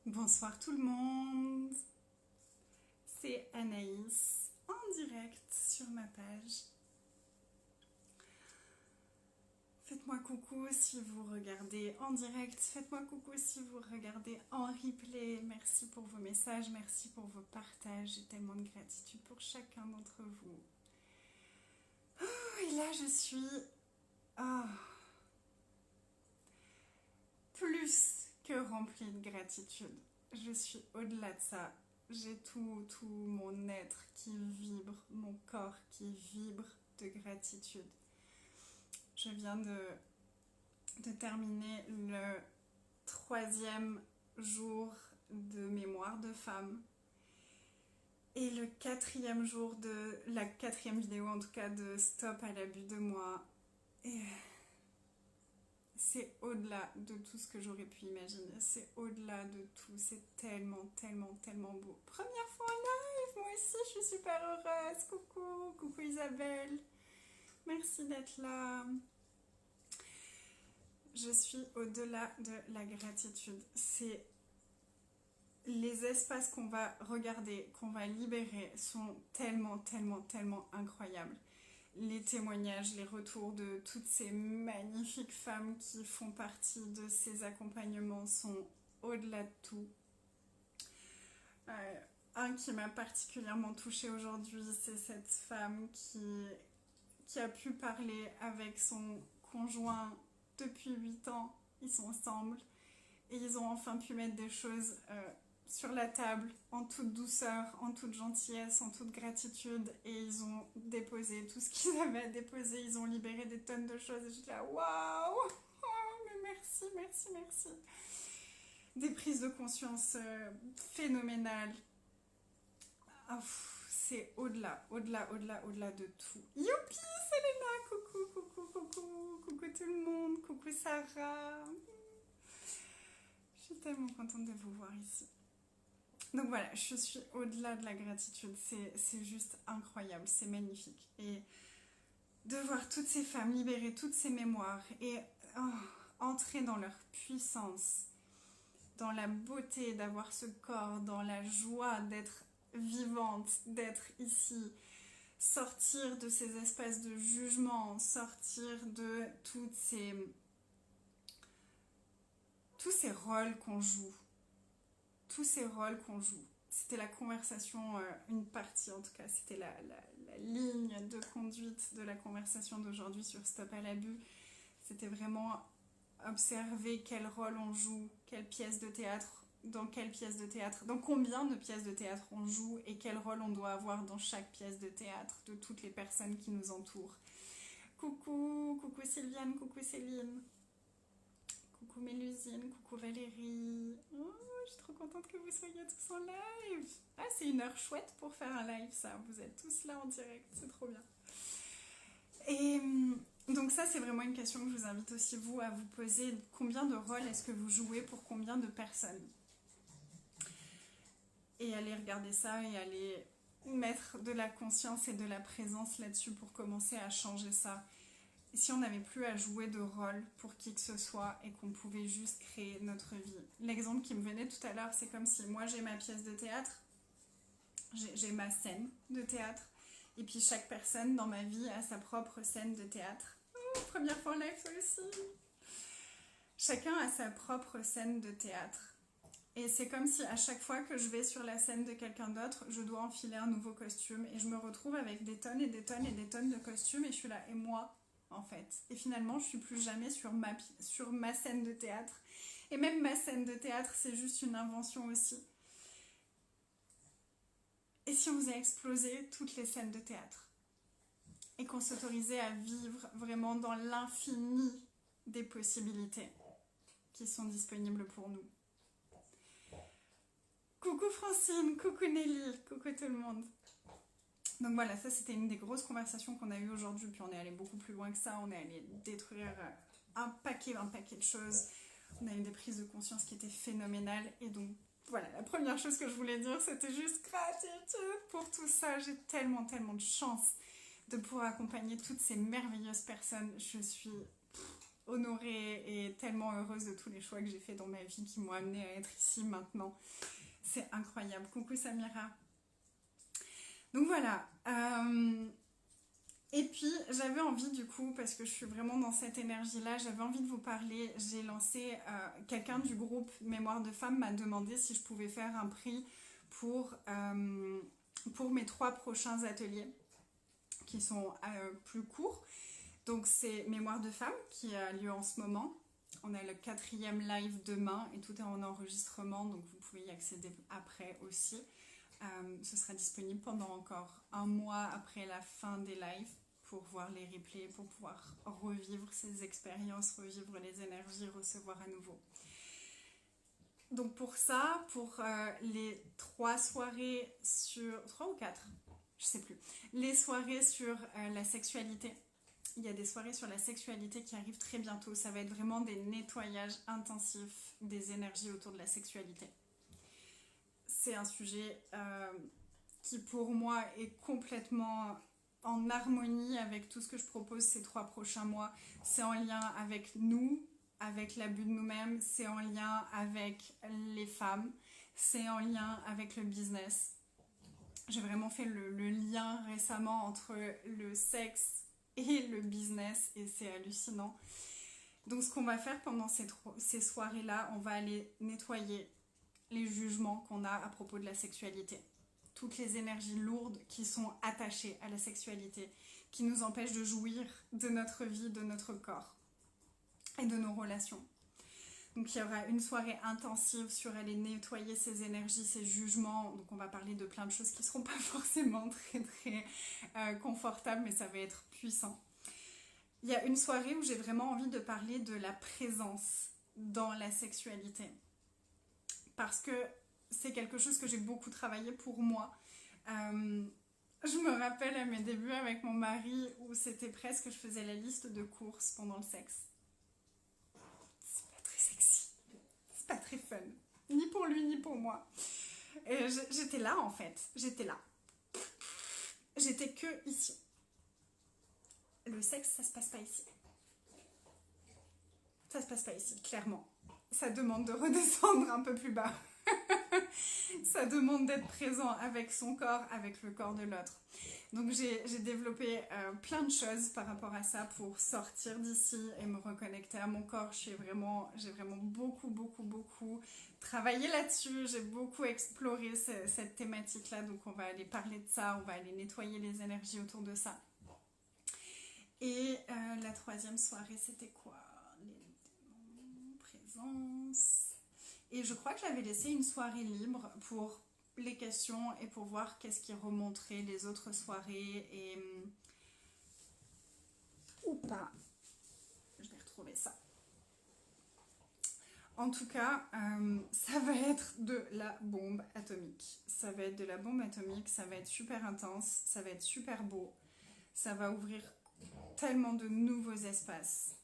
Bonsoir tout le monde, c'est Anaïs en direct sur ma page. Faites-moi coucou si vous regardez en direct, faites-moi coucou si vous regardez en replay. Merci pour vos messages, merci pour vos partages, j'ai tellement de gratitude pour chacun d'entre vous. Et là je suis plus que remplie de gratitude. Je suis au-delà de ça. J'ai tout mon être qui vibre, mon corps qui vibre de gratitude. Je viens de terminer le 3e jour de mémoire de femme et le 4e jour de la 4e vidéo en tout cas de stop à l'abus de moi. Et c'est au-delà de tout ce que j'aurais pu imaginer, c'est au-delà de tout, c'est tellement beau. Première fois en live, moi aussi je suis super heureuse. Coucou Isabelle, merci d'être là. Je suis au-delà de la gratitude, c'est les espaces qu'on va regarder, qu'on va libérer sont tellement incroyables. Les témoignages, les retours de toutes ces magnifiques femmes qui font partie de ces accompagnements sont au-delà de tout. Un qui m'a particulièrement touchée aujourd'hui, c'est cette femme qui a pu parler avec son conjoint depuis 8 ans. Ils sont ensemble et ils ont enfin pu mettre des choses sur la table, en toute douceur, en toute gentillesse, en toute gratitude, et ils ont déposé tout ce qu'ils avaient à déposer, ils ont libéré des tonnes de choses, et je dis là, waouh, oh, mais merci. Des prises de conscience phénoménales. Oh, c'est au-delà de tout. Youpi, Selena, coucou tout le monde, coucou Sarah. Je suis tellement contente de vous voir ici. Donc voilà, je suis au-delà de la gratitude, c'est juste incroyable, c'est magnifique. Et de voir toutes ces femmes libérer toutes ces mémoires et entrer dans leur puissance, dans la beauté d'avoir ce corps, dans la joie d'être vivante, d'être ici, sortir de ces espaces de jugement, sortir de tous ces rôles qu'on joue. C'était la conversation, une partie en tout cas, c'était la ligne de conduite de la conversation d'aujourd'hui sur Stop à l'abus. C'était vraiment observer quel rôle on joue, quelle pièce de théâtre, dans quelle pièce de théâtre, dans combien de pièces de théâtre on joue et quel rôle on doit avoir dans chaque pièce de théâtre de toutes les personnes qui nous entourent. Coucou Sylviane, coucou Céline. Coucou Mélusine, coucou Valérie. Oh, je suis trop contente que vous soyez tous en live. Ah, c'est une heure chouette pour faire un live, ça. Vous êtes tous là en direct, c'est trop bien. Et donc ça, c'est vraiment une question que je vous invite aussi, vous, à vous poser. Combien de rôles est-ce que vous jouez pour combien de personnes? Et allez regarder ça et allez mettre de la conscience et de la présence là-dessus pour commencer à changer ça. Et si on n'avait plus à jouer de rôle pour qui que ce soit et qu'on pouvait juste créer notre vie. L'exemple qui me venait tout à l'heure, c'est comme si moi j'ai ma pièce de théâtre, j'ai ma scène de théâtre, et puis chaque personne dans ma vie a sa propre scène de théâtre. Première fois en live, ça aussi. Chacun a sa propre scène de théâtre. Et c'est comme si à chaque fois que je vais sur la scène de quelqu'un d'autre, je dois enfiler un nouveau costume. Et je me retrouve avec des tonnes de costumes, et je suis là, et moi en fait. Et finalement, je suis plus jamais sur ma scène de théâtre. Et même ma scène de théâtre, c'est juste une invention aussi. Et si on faisait exploser toutes les scènes de théâtre et qu'on s'autorisait à vivre vraiment dans l'infini des possibilités qui sont disponibles pour nous. Coucou Francine, coucou Nelly, coucou tout le monde. Donc voilà, ça c'était une des grosses conversations qu'on a eues aujourd'hui, puis on est allé beaucoup plus loin que ça, on est allé détruire un paquet de choses, on a eu des prises de conscience qui étaient phénoménales, et donc voilà, la première chose que je voulais dire, c'était juste gratitude pour tout ça. J'ai tellement de chance de pouvoir accompagner toutes ces merveilleuses personnes. Je suis honorée et tellement heureuse de tous les choix que j'ai faits dans ma vie qui m'ont amenée à être ici maintenant. C'est incroyable. Coucou Samira. Donc voilà. Et puis j'avais envie du coup, parce que je suis vraiment dans cette énergie-là, j'avais envie de vous parler. J'ai lancé, quelqu'un du groupe Mémoire de Femmes m'a demandé si je pouvais faire un prix pour mes 3 prochains ateliers qui sont plus courts. Donc c'est Mémoire de Femmes qui a lieu en ce moment. On a le 4e live demain et tout est en enregistrement, donc vous pouvez y accéder après aussi. Ce sera disponible pendant encore un mois après la fin des lives pour voir les replays, pour pouvoir revivre ces expériences, revivre les énergies, recevoir à nouveau. Donc pour ça, pour les 3 soirées sur... 3 ou 4 je sais plus. Les soirées sur la sexualité. Il y a des soirées sur la sexualité qui arrivent très bientôt. Ça va être vraiment des nettoyages intensifs des énergies autour de la sexualité. C'est un sujet qui pour moi est complètement en harmonie avec tout ce que je propose ces 3 prochains mois. C'est en lien avec nous, avec l'abus de nous-mêmes, c'est en lien avec les femmes, c'est en lien avec le business. J'ai vraiment fait le lien récemment entre le sexe et le business et c'est hallucinant. Donc ce qu'on va faire pendant ces soirées-là, on va aller nettoyer les jugements qu'on a à propos de la sexualité. Toutes les énergies lourdes qui sont attachées à la sexualité, qui nous empêchent de jouir de notre vie, de notre corps et de nos relations. Donc il y aura une soirée intensive sur aller nettoyer ces énergies, ces jugements. Donc on va parler de plein de choses qui ne seront pas forcément très confortables, mais ça va être puissant. Il y a une soirée où j'ai vraiment envie de parler de la présence dans la sexualité. Parce que c'est quelque chose que j'ai beaucoup travaillé pour moi. Je me rappelle à mes débuts avec mon mari où c'était presque, je faisais la liste de courses pendant le sexe. C'est pas très sexy. C'est pas très fun. Ni pour lui, ni pour moi. Et j'étais là en fait. J'étais là. J'étais que ici. Le sexe, ça se passe pas ici. Ça se passe pas ici, clairement. Ça demande de redescendre un peu plus bas. Ça demande d'être présent avec son corps, avec le corps de l'autre. Donc j'ai développé plein de choses par rapport à ça pour sortir d'ici et me reconnecter à mon corps. J'ai vraiment beaucoup travaillé là-dessus. J'ai beaucoup exploré cette thématique-là. Donc on va aller parler de ça, on va aller nettoyer les énergies autour de ça. Et la 3e soirée, c'était quoi? Les démons, présence. Et je crois que j'avais laissé une soirée libre pour les questions et pour voir qu'est-ce qui remonterait les autres soirées et... ou pas. Je vais retrouver ça. En tout cas, ça va être de la bombe atomique. Ça va être de la bombe atomique, ça va être super intense, ça va être super beau. Ça va ouvrir tellement de nouveaux espaces.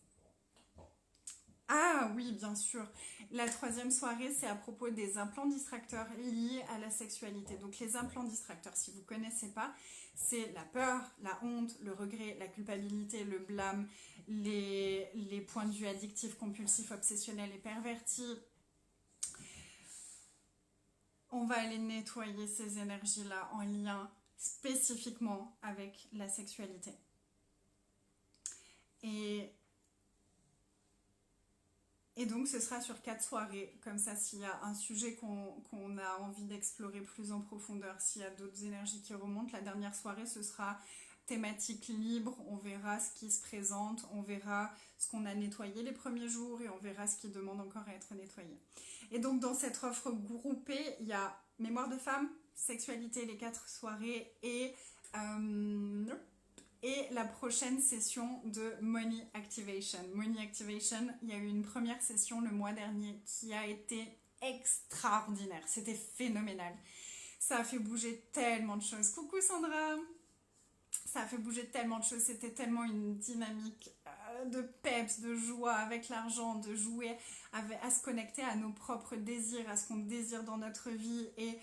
Ah oui, bien sûr. La 3e soirée, c'est à propos des implants distracteurs liés à la sexualité. Donc les implants distracteurs, si vous ne connaissez pas, c'est la peur, la honte, le regret, la culpabilité, le blâme, les points de vue addictifs, compulsifs, obsessionnels et pervertis. On va aller nettoyer ces énergies-là en lien spécifiquement avec la sexualité. Et donc ce sera sur 4 soirées, comme ça s'il y a un sujet qu'on a envie d'explorer plus en profondeur, s'il y a d'autres énergies qui remontent, la dernière soirée ce sera thématique libre, on verra ce qui se présente, on verra ce qu'on a nettoyé les premiers jours et on verra ce qui demande encore à être nettoyé. Et donc dans cette offre groupée, il y a Mémoire de Femmes, Sexualité, les 4 soirées et la prochaine session de Money Activation. Money Activation, il y a eu une première session le mois dernier qui a été extraordinaire. C'était phénoménal. Ça a fait bouger tellement de choses. Coucou Sandra! Ça a fait bouger tellement de choses. C'était tellement une dynamique de peps, de joie avec l'argent, de jouer, à se connecter à nos propres désirs, à ce qu'on désire dans notre vie et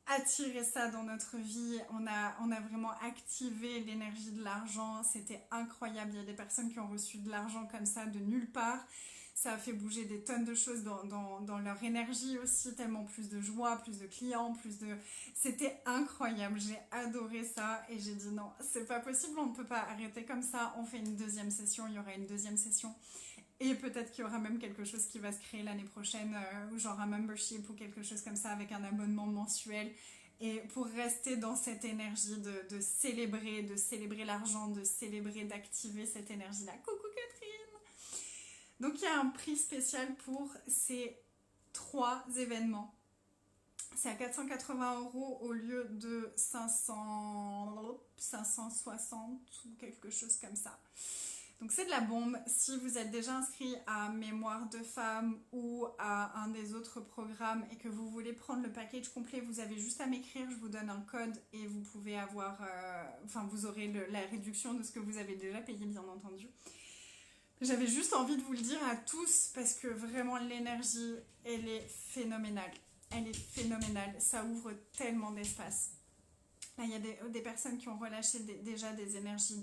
attiré ça dans notre vie, on a vraiment activé l'énergie de l'argent, c'était incroyable, il y a des personnes qui ont reçu de l'argent comme ça de nulle part, ça a fait bouger des tonnes de choses dans leur énergie aussi, tellement plus de joie, plus de clients, plus de... C'était incroyable, j'ai adoré ça et j'ai dit non, c'est pas possible, on ne peut pas arrêter comme ça, on fait une deuxième session, il y aura une deuxième session. Et peut-être qu'il y aura même quelque chose qui va se créer l'année prochaine, genre un membership ou quelque chose comme ça avec un abonnement mensuel. Et pour rester dans cette énergie de célébrer l'argent, de célébrer, d'activer cette énergie-là. Coucou Catherine! Donc il y a un prix spécial pour ces 3 événements. C'est à 480 € au lieu de 560 ou quelque chose comme ça. Donc c'est de la bombe. Si vous êtes déjà inscrit à Mémoire de femme ou à un des autres programmes et que vous voulez prendre le package complet, vous avez juste à m'écrire, je vous donne un code et vous pouvez avoir, vous aurez la réduction de ce que vous avez déjà payé bien entendu. J'avais juste envie de vous le dire à tous parce que vraiment l'énergie, elle est phénoménale. Elle est phénoménale, ça ouvre tellement d'espace. Là, il y a des personnes qui ont relâché déjà des énergies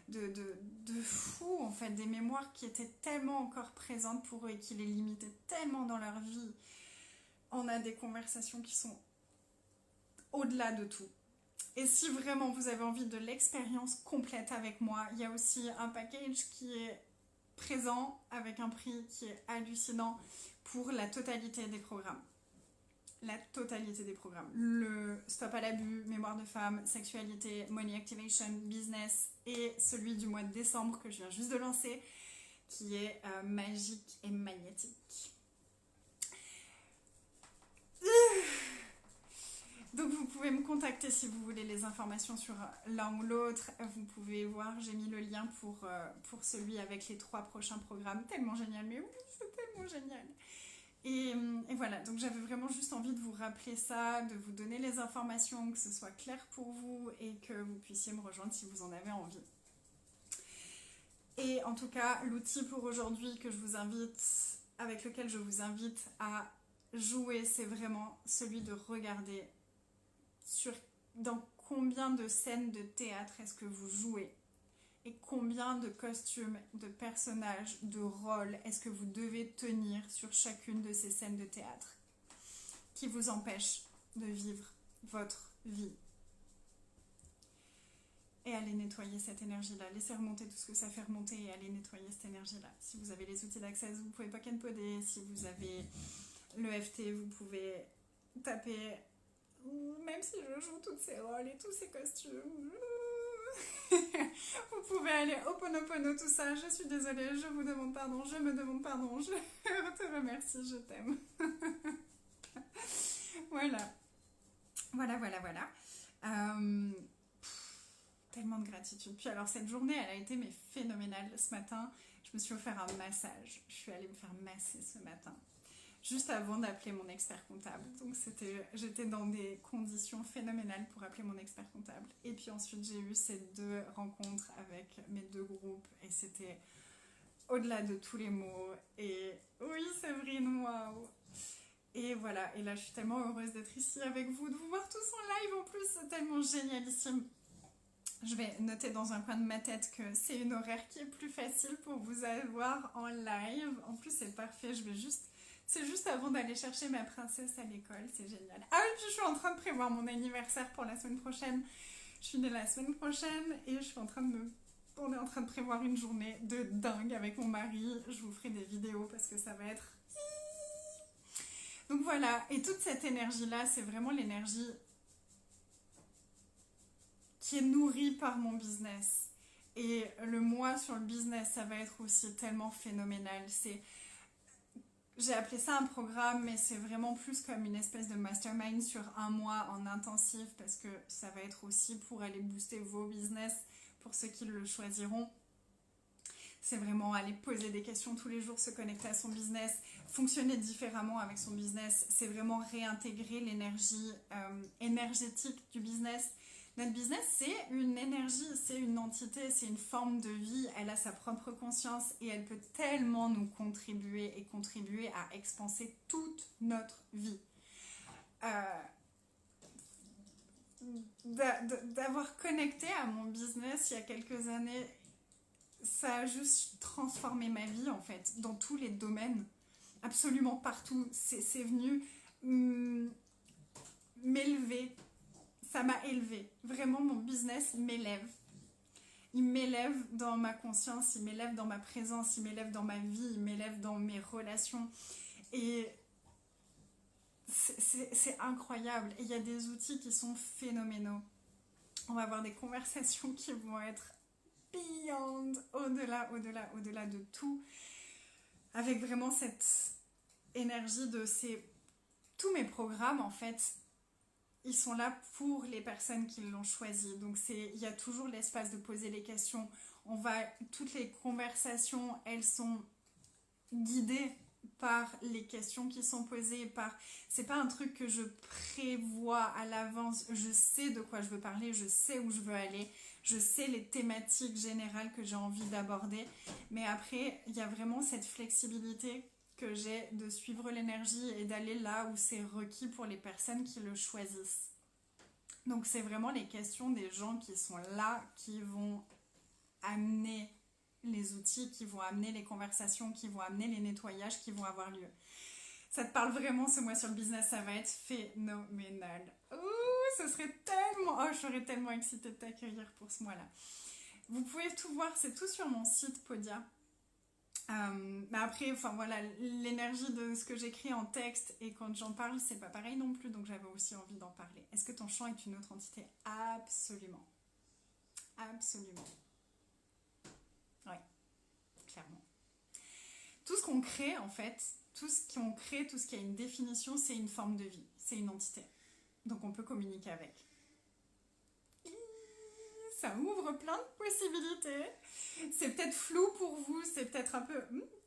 de fou, en fait, des mémoires qui étaient tellement encore présentes pour eux et qui les limitaient tellement dans leur vie. On a des conversations qui sont au-delà de tout. Et si vraiment vous avez envie de l'expérience complète avec moi, il y a aussi un package qui est présent avec un prix qui est hallucinant pour la totalité des programmes. La totalité des programmes. Le Stop à l'abus, Mémoire de femme, Sexualité, Money Activation, Business et celui du mois de décembre que je viens juste de lancer qui est magique et magnétique. Donc vous pouvez me contacter si vous voulez les informations sur l'un ou l'autre. Vous pouvez voir, j'ai mis le lien pour celui avec les 3 prochains programmes. Tellement génial, mais oui, c'est tellement génial. Et voilà, donc j'avais vraiment juste envie de vous rappeler ça, de vous donner les informations, que ce soit clair pour vous et que vous puissiez me rejoindre si vous en avez envie. Et en tout cas, l'outil pour aujourd'hui avec lequel je vous invite à jouer, c'est vraiment celui de regarder dans combien de scènes de théâtre est-ce que vous jouez et combien de costumes, de personnages, de rôles est-ce que vous devez tenir sur chacune de ces scènes de théâtre qui vous empêchent de vivre votre vie. Et allez nettoyer cette énergie-là, laissez remonter tout ce que ça fait remonter et allez nettoyer cette énergie-là. Si vous avez les outils d'accès, vous pouvez pocket coder. Si vous avez le FT, vous pouvez taper, même si je joue tous ces rôles et tous ces costumes. Vous pouvez aller Ho'oponopono, tout ça. Je suis désolée, je vous demande pardon, je me demande pardon, je te remercie, je t'aime. Voilà. Tellement de gratitude. Puis alors cette journée, elle a été phénoménale. Ce matin, je me suis offert un massage. Je suis allée me faire masser ce matin. Juste avant d'appeler mon expert comptable. Donc j'étais dans des conditions phénoménales pour appeler mon expert comptable. Et puis ensuite j'ai eu ces 2 rencontres avec mes 2 groupes et c'était au-delà de tous les mots. Et oui, Séverine, waouh! Et voilà, et là je suis tellement heureuse d'être ici avec vous, de vous voir tous en live en plus, c'est tellement génialissime. Je vais noter dans un coin de ma tête que c'est une horaire qui est plus facile pour vous avoir en live. En plus c'est parfait, c'est juste avant d'aller chercher ma princesse à l'école, c'est génial. Ah oui, puis je suis en train de prévoir mon anniversaire pour la semaine prochaine. Je suis née la semaine prochaine et on est en train de prévoir une journée de dingue avec mon mari. Je vous ferai des vidéos parce que ça va être... Donc voilà, et toute cette énergie-là, c'est vraiment l'énergie qui est nourrie par mon business. Et le mois sur le business, ça va être aussi tellement phénoménal. J'ai appelé ça un programme, mais c'est vraiment plus comme une espèce de mastermind sur un mois en intensif parce que ça va être aussi pour aller booster vos business pour ceux qui le choisiront. C'est vraiment aller poser des questions tous les jours, se connecter à son business, fonctionner différemment avec son business. C'est vraiment réintégrer l'énergie énergétique du business. Notre business, c'est une énergie, c'est une entité, c'est une forme de vie. Elle a sa propre conscience et elle peut tellement nous contribuer et contribuer à expanser toute notre vie. d'avoir connecté à mon business il y a quelques années, ça a juste transformé ma vie en fait, dans tous les domaines, absolument partout. C'est venu m'élever, ça m'a élevé. Vraiment, mon business m'élève. Il m'élève dans ma conscience, il m'élève dans ma présence, il m'élève dans ma vie, il m'élève dans mes relations. Et c'est incroyable. Et il y a des outils qui sont phénoménaux. On va avoir des conversations qui vont être beyond, au-delà de tout. Avec vraiment cette énergie de tous mes programmes, en fait, ils sont là pour les personnes qui l'ont choisi. Donc il y a toujours l'espace de poser les questions. Toutes les conversations, elles sont guidées par les questions qui sont posées. C'est pas un truc que je prévois à l'avance. Je sais de quoi je veux parler, je sais où je veux aller, je sais les thématiques générales que j'ai envie d'aborder. Mais après, il y a vraiment cette flexibilité que j'ai de suivre l'énergie et d'aller là où c'est requis pour les personnes qui le choisissent. Donc c'est vraiment les questions des gens qui sont là qui vont amener les outils, qui vont amener les conversations, qui vont amener les nettoyages qui vont avoir lieu. Ça te parle vraiment ce mois sur le business, ça va être phénoménal. Ouh, ce serait tellement... Oh, je serais tellement excitée de t'accueillir pour ce mois-là. Vous pouvez tout voir, c'est tout sur mon site Podia. Mais après, enfin voilà, l'énergie de ce que j'écris en texte et quand j'en parle, c'est pas pareil non plus, donc j'avais aussi envie d'en parler. Est-ce que ton champ est une autre entité? Absolument. Absolument. Oui, clairement. Tout ce qu'on crée, en fait, tout ce qu'on crée, tout ce qui a une définition, c'est une forme de vie, c'est une entité. Donc on peut communiquer avec. Ça ouvre plein de possibilités. C'est peut-être flou pour vous, c'est peut-être un peu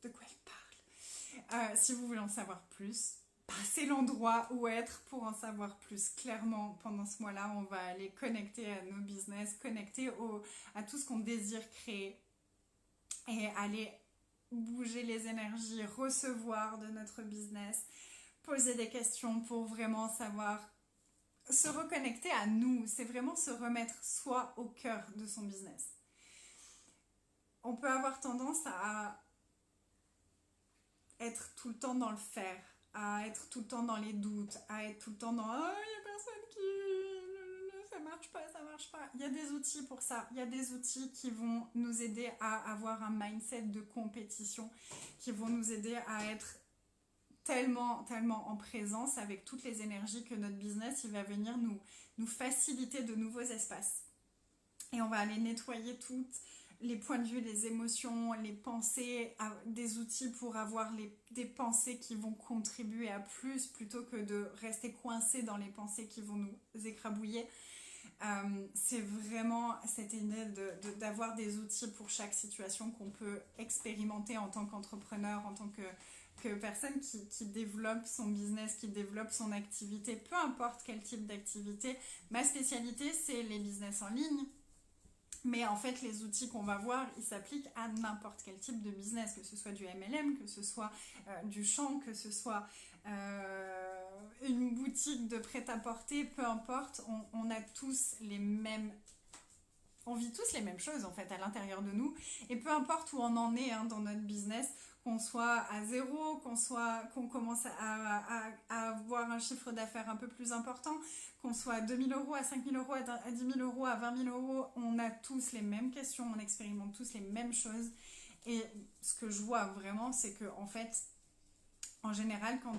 de quoi elle parle. Si vous voulez en savoir plus, c'est l'endroit où être pour en savoir plus. Clairement, pendant ce mois-là, on va aller connecter à nos business, connecter à tout ce qu'on désire créer et aller bouger les énergies, recevoir de notre business, poser des questions pour vraiment savoir se reconnecter à nous, c'est vraiment se remettre soi au cœur de son business. On peut avoir tendance à être tout le temps dans le faire, à être tout le temps dans les doutes, à être tout le temps dans oh, il n'y a personne qui... ça marche pas, ça marche pas. Il y a des outils pour ça, il y a des outils qui vont nous aider à avoir un mindset de compétition, qui vont nous aider à être tellement en présence avec toutes les énergies que notre business il va venir nous faciliter de nouveaux espaces. Et on va aller nettoyer tous les points de vue, les émotions, les pensées, des outils pour avoir des pensées qui vont contribuer à plus plutôt que de rester coincés dans les pensées qui vont nous écrabouiller. C'est vraiment cette idée d'avoir des outils pour chaque situation qu'on peut expérimenter en tant qu'entrepreneur, en tant que personne qui développe son business, qui développe son activité, peu importe quel type d'activité. Ma spécialité, c'est les business en ligne. Mais en fait, les outils qu'on va voir, ils s'appliquent à n'importe quel type de business, que ce soit du MLM, que ce soit du champ, que ce soit une boutique de prêt-à-porter, peu importe, on a tous les mêmes... On vit tous les mêmes choses en fait à l'intérieur de nous. Et peu importe où on en est dans notre business, qu'on soit à zéro, qu'on commence à avoir un chiffre d'affaires un peu plus important, qu'on soit à 2 000 euros, à 5 000 euros, à 10 000 euros, à 20 000 euros, on a tous les mêmes questions, on expérimente tous les mêmes choses. Et ce que je vois vraiment, c'est que en fait, en général, quand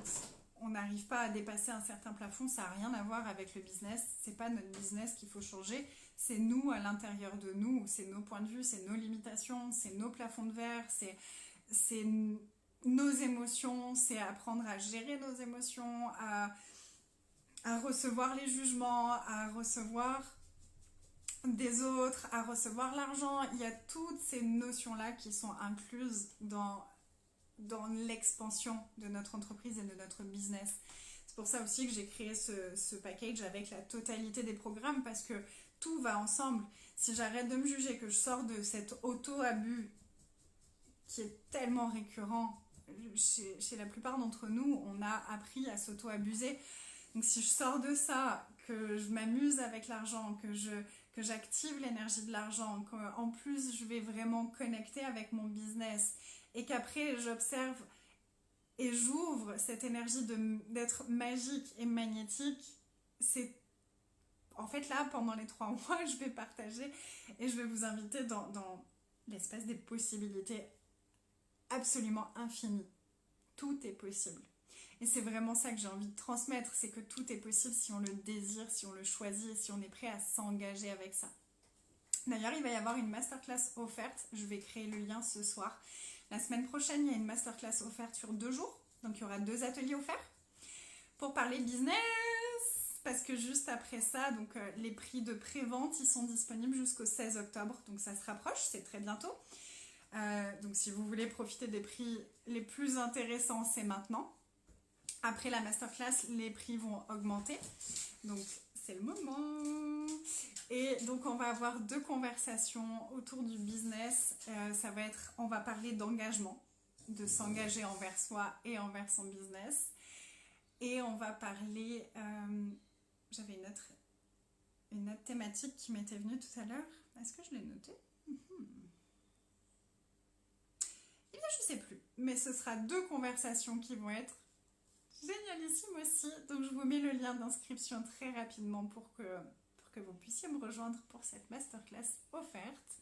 on n'arrive pas à dépasser un certain plafond, ça n'a rien à voir avec le business. C'est pas notre business qu'il faut changer, c'est nous à l'intérieur de nous, c'est nos points de vue, c'est nos limitations, c'est nos plafonds de verre, c'est nos émotions, c'est apprendre à gérer nos émotions, à recevoir les jugements, à recevoir des autres, à recevoir l'argent. Il y a toutes ces notions-là qui sont incluses dans l'expansion de notre entreprise et de notre business. C'est pour ça aussi que j'ai créé ce package avec la totalité des programmes parce que tout va ensemble. Si j'arrête de me juger, que je sors de cet auto-abus qui est tellement récurrent chez la plupart d'entre nous, on a appris à s'auto-abuser. Donc si je sors de ça, que je m'amuse avec l'argent, que j'active l'énergie de l'argent, qu'en plus je vais vraiment connecter avec mon business et qu'après j'observe et j'ouvre cette énergie d'être magique et magnétique, c'est en fait là pendant les 3 mois je vais partager et je vais vous inviter dans l'espace des possibilités absolument infinies. Tout est possible. Et c'est vraiment ça que j'ai envie de transmettre, c'est que tout est possible si on le désire, si on le choisit et si on est prêt à s'engager avec ça. D'ailleurs, il va y avoir une masterclass offerte, je vais créer le lien ce soir. La semaine prochaine, il y a une masterclass offerte sur 2 jours, donc il y aura 2 ateliers offerts pour parler business, parce que juste après ça, donc les prix de pré-vente, ils sont disponibles jusqu'au 16 octobre, donc ça se rapproche, c'est très bientôt. Donc si vous voulez profiter des prix les plus intéressants, c'est maintenant. Après la masterclass, les prix vont augmenter. Donc c'est le moment. Et donc on va avoir 2 conversations autour du business. On va parler d'engagement, de s'engager envers soi et envers son business. Et on va parler... j'avais une autre thématique qui m'était venue tout à l'heure. Est-ce que je l'ai notée? Eh bien, je ne sais plus. Mais ce sera 2 conversations qui vont être génialissimes aussi. Donc, je vous mets le lien d'inscription très rapidement pour que vous puissiez me rejoindre pour cette masterclass offerte.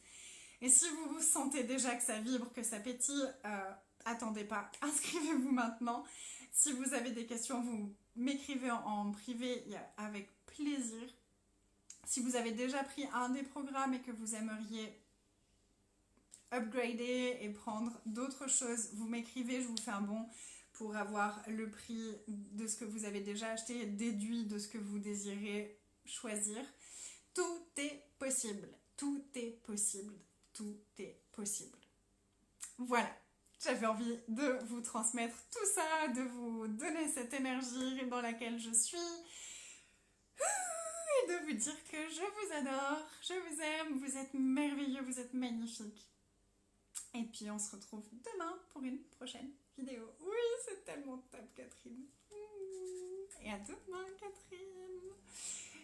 Et si vous sentez déjà que ça vibre, que ça pétille, attendez pas, inscrivez-vous maintenant. Si vous avez des questions, vous m'écrivez en privé avec plaisir. Si vous avez déjà pris un des programmes et que vous aimeriez upgrader et prendre d'autres choses, vous m'écrivez, je vous fais un bon pour avoir le prix de ce que vous avez déjà acheté déduit de ce que vous désirez choisir. Tout est possible, tout est possible, tout est possible. Voilà, j'avais envie de vous transmettre tout ça, de vous donner cette énergie dans laquelle je suis et de vous dire que je vous adore, je vous aime, vous êtes merveilleux, vous êtes magnifiques. Et puis on se retrouve demain pour une prochaine vidéo. Oui, c'est tellement top, Catherine. Et à demain, Catherine.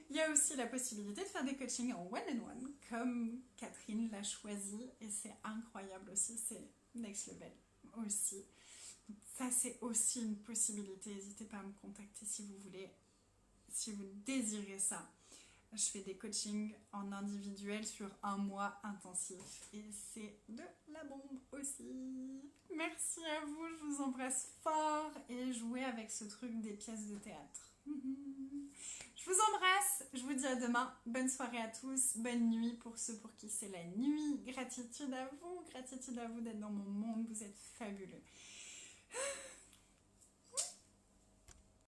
Il y a aussi la possibilité de faire des coachings en one-on-one, comme Catherine l'a choisi. Et c'est incroyable aussi, c'est next level aussi. Ça, c'est aussi une possibilité. N'hésitez pas à me contacter si vous voulez, si vous désirez ça. Je fais des coachings en individuel sur 1 mois intensif et c'est de la bombe aussi. Merci à vous, je vous embrasse fort et jouez avec ce truc des pièces de théâtre. Je vous embrasse, je vous dis à demain. Bonne soirée à tous, bonne nuit pour ceux pour qui c'est la nuit. Gratitude à vous d'être dans mon monde, vous êtes fabuleux.